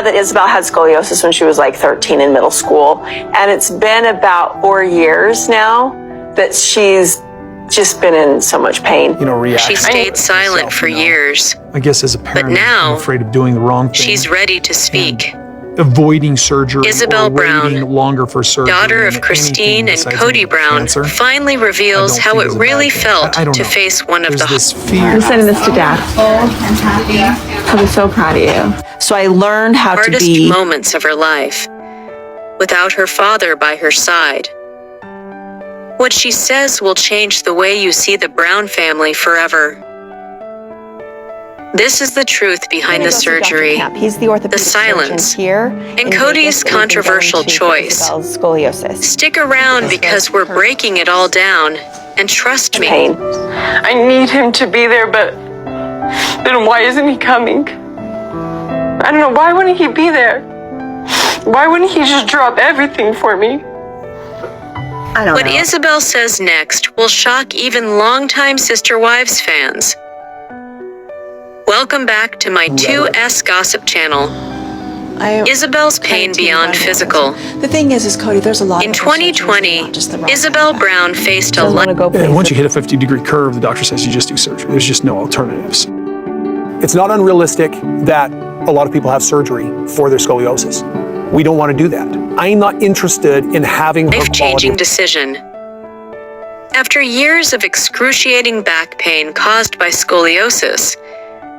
That Ysabel had scoliosis when she was like 13 in middle school. And it's been about 4 years now that she's just been in so much pain. She stayed silent for years. I guess as a parent, but now, I'm afraid of doing the wrong thing. She's ready to speak. Avoiding surgery, Ysabel Brown, longer for surgery, daughter of Christine and Kody Brown, finally reveals how it really felt to face one of the I'm sending this to Dad. I'm happy. I'm so proud of you. So I learned how to be hardest moments of her life without her father by her side. What she says will change the way you see the Brown family forever. This is the truth behind the surgery, He's the orthopedic silence, here, and Cody's controversial choice. Scoliosis. Stick around because we're breaking it all down, and trust me. I need him to be there, but then why isn't he coming? I don't know, why wouldn't he be there? Why wouldn't he just drop everything for me? What Ysabel says next will shock even longtime Sister Wives fans. Welcome back to my 2S Gossip channel. Ysabel's pain beyond physical. The thing is Kody, there's a lot. In 2020, Ysabel Brown faced a life. Once you hit a 50-degree curve, the doctor says you just do surgery. There's just no alternatives. It's not unrealistic that a lot of people have surgery for their scoliosis. We don't want to do that. I'm not interested in having her life-changing decision. After years of excruciating back pain caused by scoliosis,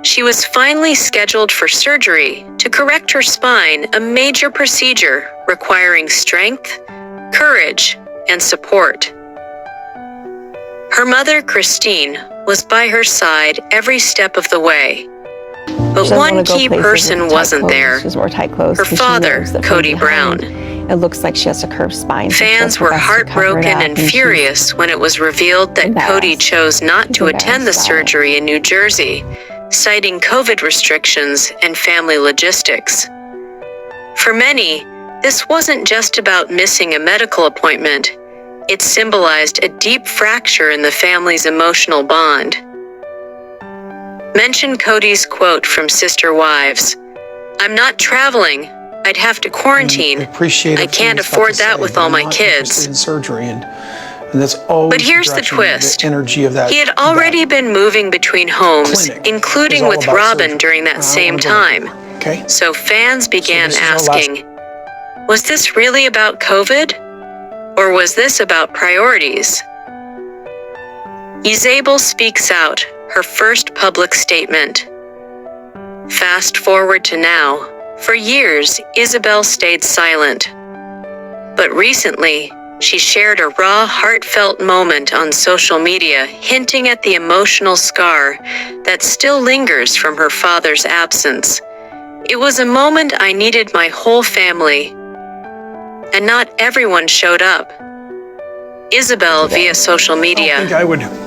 she was finally scheduled for surgery to correct her spine, a major procedure requiring strength, courage, and support. Her mother, Christine, was by her side every step of the way. But one key person wasn't there. Her father, Kody Brown. It looks like she has a curved spine. Fans were heartbroken and furious when it was revealed that Kody chose not to attend the surgery in New Jersey, citing COVID restrictions and family logistics. For many, this wasn't just about missing a medical appointment. It symbolized a deep fracture in the family's emotional bond. Mention Kody's quote from Sister Wives, "I'm not traveling. I'd have to quarantine. I can't afford that with all my kids." But here's the twist. He had already been moving between homes, including with Robin during that same time. So fans began asking, was this really about COVID? Or was this about priorities? Ysabel Speaks Out, her first public statement. Fast forward to now. For years, Ysabel stayed silent. But recently, she shared a raw, heartfelt moment on social media, hinting at the emotional scar that still lingers from her father's absence. It was a moment I needed my whole family, and not everyone showed up. Ysabel via social media.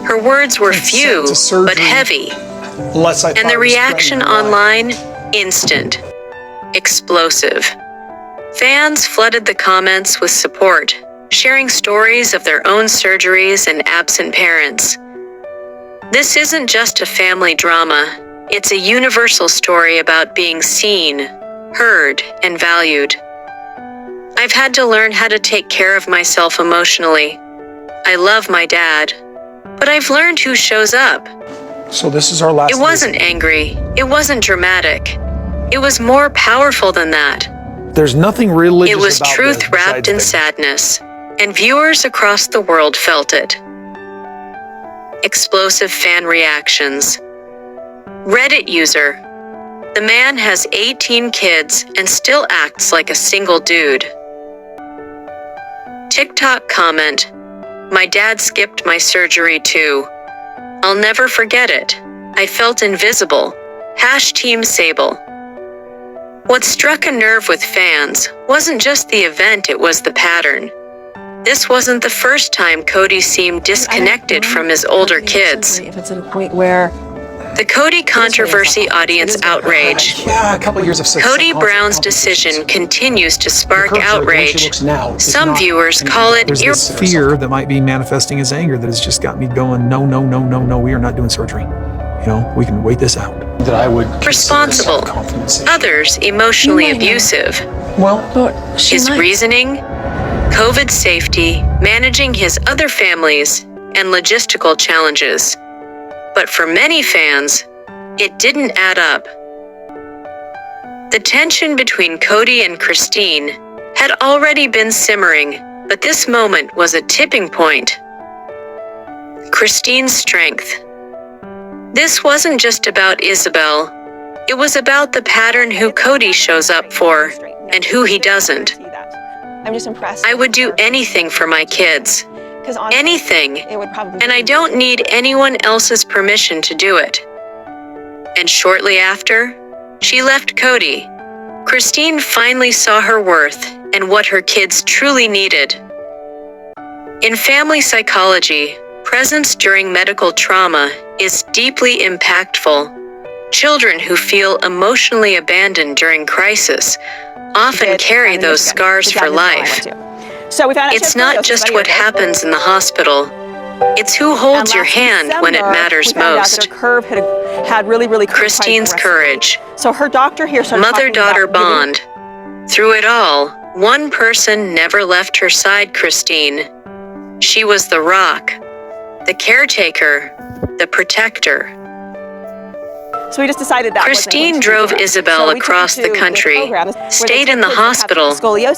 Her words were few, but heavy, and the reaction online, instant, explosive. Fans flooded the comments with support, sharing stories of their own surgeries and absent parents. This isn't just a family drama, it's a universal story about being seen, heard, and valued. I've had to learn how to take care of myself emotionally. I love my dad, but I've learned who shows up. So this is our last. It wasn't angry, it wasn't dramatic. It was more powerful than that. There's nothing religious about it. It was about truth wrapped in sadness, and viewers across the world felt it. Explosive fan reactions. Reddit user. The man has 18 kids and still acts like a single dude. TikTok comment. My dad skipped my surgery too. I'll never forget it. I felt invisible. #Team Ysabel. What struck a nerve with fans wasn't just the event, it was the pattern. This wasn't the first time Kody seemed disconnected from his older kids. If it's at a point where the Kody controversy audience outrage. Yeah, a couple years of Kody Brown's decision continues to spark outrage. Some viewers call it There's this fear that might be manifesting as anger that has just got me going, no, we are not doing surgery. We can wait this out. that I would consider responsible, self-confidence issue. others emotionally abusive. Well, His reasoning? COVID safety, managing his other families, and logistical challenges. But for many fans, it didn't add up. The tension between Kody and Christine had already been simmering, but this moment was a tipping point. Christine's strength. This wasn't just about Ysabel. It was about the pattern who Kody shows up for and who he doesn't. I'm just impressed. I would do anything for my kids. Anything. And I don't need anyone else's permission to do it. And shortly after, she left Kody. Christine finally saw her worth and what her kids truly needed. In family psychology, presence during medical trauma is deeply impactful. Children who feel emotionally abandoned during crisis often carry those scars for life. So we found out It's not just what happens in the hospital. It's who holds your hand when it matters most. Her curve had really Christine's courage. So her doctor here started Mother-daughter bond. Through it all, one person never left her side, Christine. She was the rock, the caretaker, the protector. So we just decided that Christine drove Ysabel across the country, stayed in the hospital,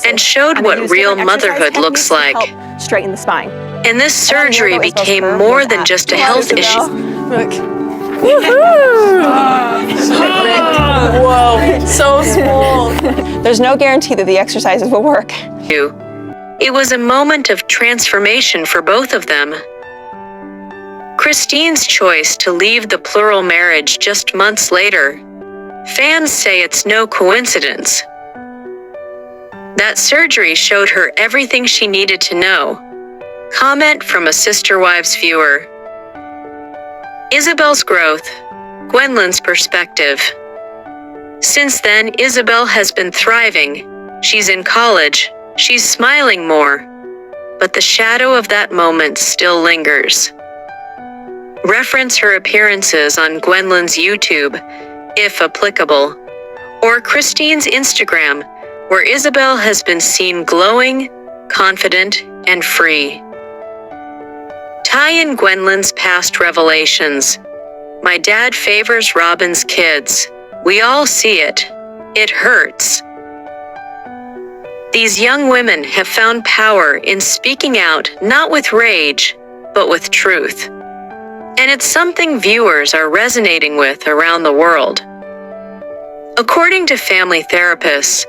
and showed what real motherhood looks like. Straighten the spine. And this surgery became more than just a health issue. Whoa, so small. There's no guarantee that the exercises will work. It was a moment of transformation for both of them. Christine's choice to leave the plural marriage just months later. Fans say it's no coincidence. That surgery showed her everything she needed to know. Comment from a Sister Wives viewer. Ysabel's growth, Gwendolyn's perspective. Since then, Ysabel has been thriving. She's in college. She's smiling more. But the shadow of that moment still lingers. Reference her appearances on Gwendolyn's YouTube, if applicable, or Christine's Instagram, where Ysabel has been seen glowing, confident, and free. Tie in Gwendolyn's past revelations. My dad favors Robin's kids. We all see it. It hurts. These young women have found power in speaking out not with rage, but with truth. And it's something viewers are resonating with around the world. According to family therapists,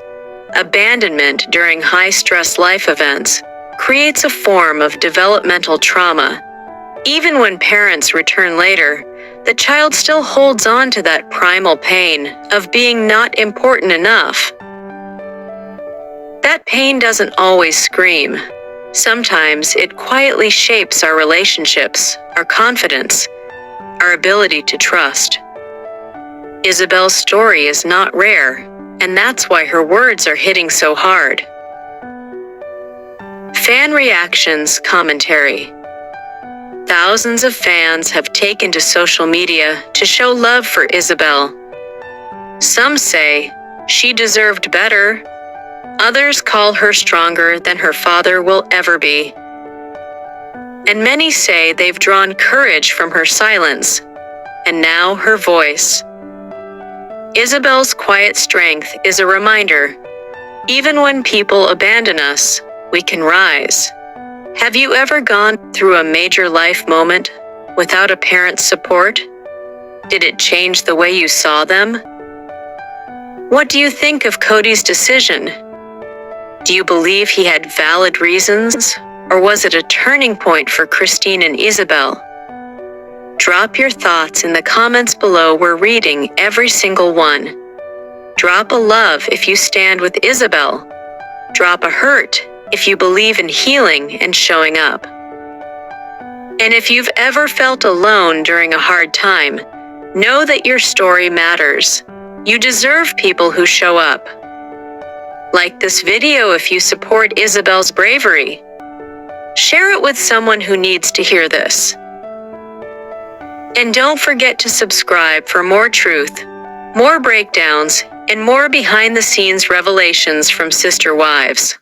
abandonment during high-stress life events creates a form of developmental trauma. Even when parents return later, the child still holds on to that primal pain of being not important enough. That pain doesn't always scream. Sometimes it quietly shapes our relationships, our confidence, our ability to trust. Ysabel's story is not rare, and that's why her words are hitting so hard. Fan reactions commentary. Thousands of fans have taken to social media to show love for Ysabel. Some say she deserved better. Others call her stronger than her father will ever be. And many say they've drawn courage from her silence, and now her voice. Ysabel's quiet strength is a reminder, even when people abandon us, we can rise. Have you ever gone through a major life moment without a parent's support? Did it change the way you saw them? What do you think of Kody's decision? Do you believe he had valid reasons, or was it a turning point for Christine and Ysabel? Drop your thoughts in the comments below. We're reading every single one. Drop a love if you stand with Ysabel. Drop a hurt if you believe in healing and showing up. And if you've ever felt alone during a hard time, know that your story matters. You deserve people who show up. Like this video if you support Ysabel's bravery. Share it with someone who needs to hear this. And don't forget to subscribe for more truth, More breakdowns and more behind-the-scenes revelations from sister wives.